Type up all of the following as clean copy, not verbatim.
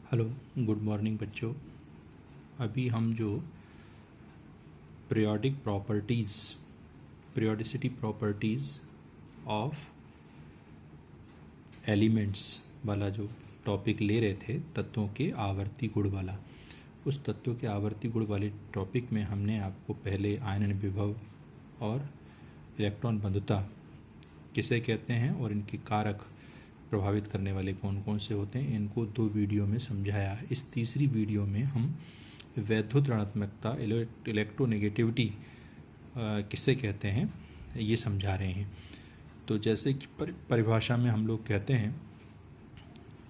Hello, good morning बच्चों। अभी हम जो पीरियोडिसिटी प्रॉपर्टीज़ ऑफ एलिमेंट्स वाला जो टॉपिक ले रहे थे, तत्वों के आवर्ती गुण वाला, उस तत्वों के आवर्ती गुण वाले टॉपिक में हमने आपको पहले आयनन विभव और इलेक्ट्रॉन बंधुता किसे कहते हैं और इनके कारक प्रभावित करने वाले कौन कौन से होते हैं, इनको 2 वीडियो में समझाया है। इस तीसरी वीडियो में हम वैद्युत ऋणात्मकता, इलेक्ट्रोनेगेटिविटी किसे कहते हैं ये समझा रहे हैं। तो जैसे कि परिभाषा में हम लोग कहते हैं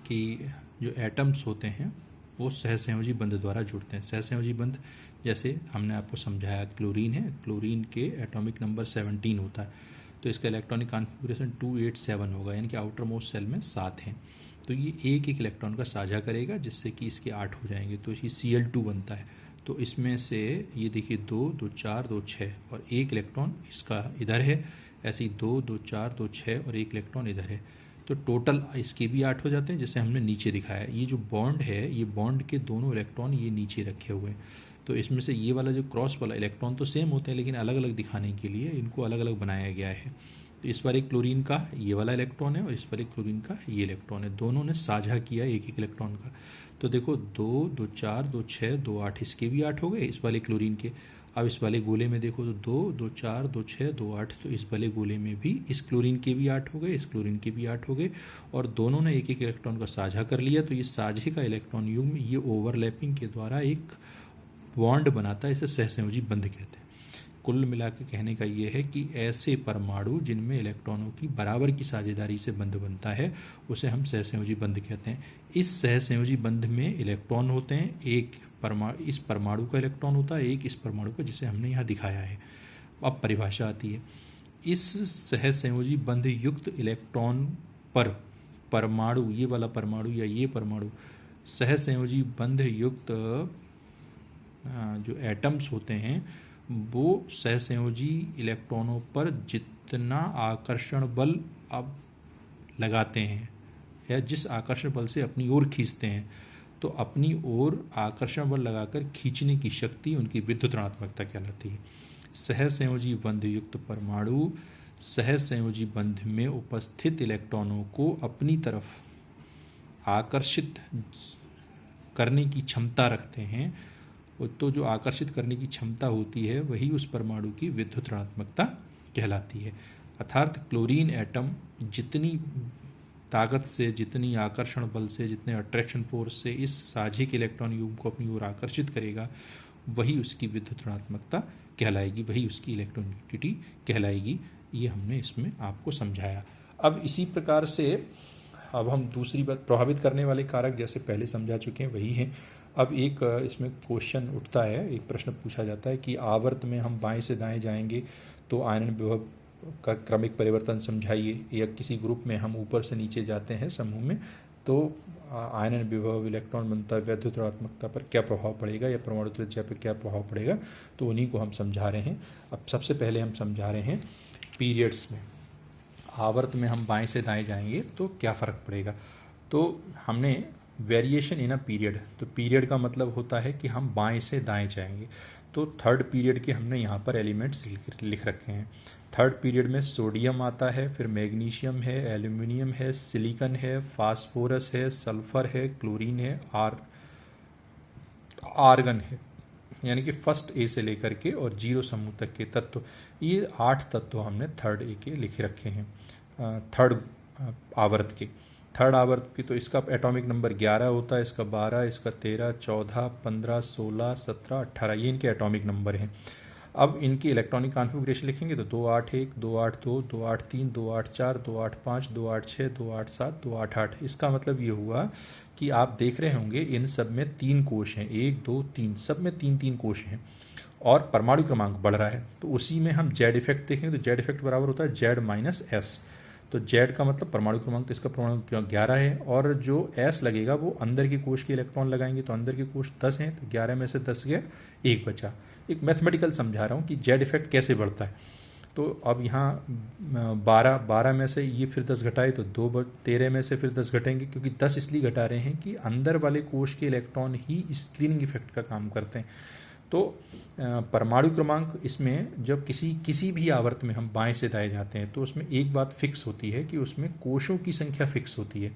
कि जो एटम्स होते हैं वो सहसंयोजी बंध द्वारा जुड़ते हैं। सहसंयोजी बंध जैसे हमने आपको समझाया, क्लोरीन है, क्लोरीन के एटॉमिक नंबर 17 होता है, तो इसका इलेक्ट्रॉनिक कॉन्फ़िगरेशन 287 होगा, यानी कि आउटर मोस्ट सेल में 7 हैं। तो ये एक एक इलेक्ट्रॉन का साझा करेगा, जिससे कि इसके 8 हो जाएंगे, तो ये Cl2 बनता है। तो इसमें से ये देखिए 2, 2, 4, 2, 6 और एक इलेक्ट्रॉन इसका इधर है, ऐसे ही 2, 2, 4, 2, 6 और एक इलेक्ट्रॉन इधर है। तो टोटल इसके भी 8 हो जाते हैं, जैसे हमने नीचे दिखाया। ये जो बॉन्ड है, ये बॉन्ड के दोनों इलेक्ट्रॉन ये नीचे रखे हुए हैं। तो इसमें से ये वाला जो क्रॉस वाला इलेक्ट्रॉन तो सेम होते हैं, लेकिन अलग अलग दिखाने के लिए इनको अलग अलग बनाया गया है। तो इस वाले क्लोरीन का ये वाला इलेक्ट्रॉन है और इस वाले क्लोरीन का ये इलेक्ट्रॉन है, दोनों ने साझा किया एक एक इलेक्ट्रॉन का। तो देखो 2, 2, 4, 2, 6, 2, 8, इसके भी 8 हो गए इस वाले क्लोरीन के। अब इस वाले गोले में देखो तो 2, 2, 4, 2, 6, 2, 8, तो इस वाले गोले में भी इस क्लोरीन के भी 8 हो गए, इस क्लोरीन के भी 8 हो गए, और दोनों ने एक एक इलेक्ट्रॉन का साझा कर लिया। तो ये साझे का इलेक्ट्रॉन युग्म ये ओवरलैपिंग के द्वारा एक बॉन्ड बनाता है, इसे सहसंयोजी बंध कहते हैं। कुल मिला के कहने का ये है कि ऐसे परमाणु जिनमें इलेक्ट्रॉनों की बराबर की साझेदारी से बंध बनता है, उसे हम सहसंयोजी बंध कहते हैं। इस सहसंयोजी बंध में इलेक्ट्रॉन होते हैं, एक इस परमाणु का इलेक्ट्रॉन होता है, एक इस परमाणु का, जिसे हमने यहाँ दिखाया है। अब परिभाषा आती है, इस सहसंयोजी बंध युक्त इलेक्ट्रॉन पर परमाणु, ये वाला परमाणु या ये परमाणु सहसंयोजी बंध युक्त जो एटम्स होते हैं वो सहसंयोजी इलेक्ट्रॉनों पर जितना आकर्षण बल अब लगाते हैं या जिस आकर्षण बल से अपनी ओर खींचते हैं, तो अपनी ओर आकर्षण बल लगाकर खींचने की शक्ति उनकी विद्युत ऋणात्मकता कहलाती है। सहसंयोजी बंध युक्त परमाणु सहसंयोजी बंध में उपस्थित इलेक्ट्रॉनों को अपनी तरफ आकर्षित करने की क्षमता रखते हैं। तो जो आकर्षित करने की क्षमता होती है वही उस परमाणु की विद्युत ऋणात्मकता कहलाती है। अर्थात क्लोरीन एटम जितनी ताकत से, जितनी आकर्षण बल से, जितने अट्रैक्शन फोर्स से इस साझे के इलेक्ट्रॉन युग्म को अपनी ओर आकर्षित करेगा, वही उसकी विद्युत ऋणात्मकता कहलाएगी, वही उसकी इलेक्ट्रोनेगेटिविटी कहलाएगी। ये हमने इसमें आपको समझाया। अब इसी प्रकार से अब हम दूसरी बात, प्रभावित करने वाले कारक जैसे पहले समझा चुके हैं वही हैं। अब एक इसमें क्वेश्चन उठता है, एक प्रश्न पूछा जाता है कि आवर्त में हम बाएं से दाएं जाएंगे तो आयनन विभव का क्रमिक परिवर्तन समझाइए, या किसी ग्रुप में हम ऊपर से नीचे जाते हैं समूह में, तो आयनन विभव, इलेक्ट्रॉन बनता है, वैद्युत ऋणात्मकता पर क्या प्रभाव पड़ेगा या परमाणु त्रिज्या पर क्या प्रभाव पड़ेगा, तो उन्हीं को हम समझा रहे हैं। अब सबसे पहले हम समझा रहे हैं पीरियड्स में, आवर्त में हम बाएं से दाएं जाएंगे तो क्या फ़र्क पड़ेगा। तो हमने वेरिएशन इन अ पीरियड, तो पीरियड का मतलब होता है कि हम बाएं से दाएं जाएंगे। तो थर्ड पीरियड के हमने यहाँ पर एलिमेंट्स लिख रखे हैं। थर्ड पीरियड में सोडियम आता है, फिर मैग्नीशियम है, एल्यूमिनियम है, सिलिकॉन है, फास्फोरस है, सल्फर है, क्लोरीन है, आर्गन है, यानी कि फर्स्ट ए से लेकर के और 0 समूह तक के तत्व, ये 8 तत्व हमने थर्ड ए के लिख रखे हैं। थर्ड आवर्त के, थर्ड आवर्त की तो इसका एटॉमिक नंबर 11 होता है, इसका 12, इसका 13, 14, 15, 16, 17, 18, ये इनके एटॉमिक नंबर हैं। अब इनकी इलेक्ट्रॉनिक कॉन्फ़िगरेशन लिखेंगे तो 281, 282, 283, 284, 285, 286, 287, 288। इसका मतलब ये हुआ कि आप देख रहे होंगे इन सब में 3 कोश हैं, 1, 2, 3, सब में 3-3 कोश हैं, और परमाणु क्रमांक बढ़ रहा है। तो उसी में हम जेड इफेक्ट देखेंगे तो जेड इफेक्ट बराबर होता है Z-S। तो जेड का मतलब परमाणु क्रमांक, तो इसका परमाणु 11 है, और जो एस लगेगा वो अंदर के कोश के इलेक्ट्रॉन लगाएंगे, तो अंदर के कोश 10 हैं, तो 11 में से 10 गया, 1 बचा। एक मैथमेटिकल समझा रहा हूँ कि जेड इफेक्ट कैसे बढ़ता है। तो अब यहाँ 12 में से ये फिर 10 घटाए तो 13 में से फिर 10 घटेंगे, क्योंकि 10 इसलिए घटा रहे हैं कि अंदर वाले कोश के इलेक्ट्रॉन ही स्क्रीनिंग इफेक्ट का काम करते हैं। तो परमाणु क्रमांक इसमें जब किसी भी आवर्त में हम बाएं से दाएं जाते हैं तो उसमें एक बात फिक्स होती है कि उसमें कोशों की संख्या फिक्स होती है,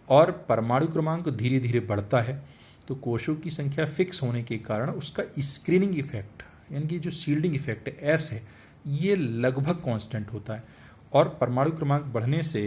और परमाणु क्रमांक धीरे धीरे बढ़ता है। तो कोशों की संख्या फिक्स होने के कारण उसका स्क्रीनिंग इफेक्ट यानी कि जो शील्डिंग इफेक्ट है एस है, ये लगभग कांस्टेंट होता है। और परमाणु क्रमांक बढ़ने से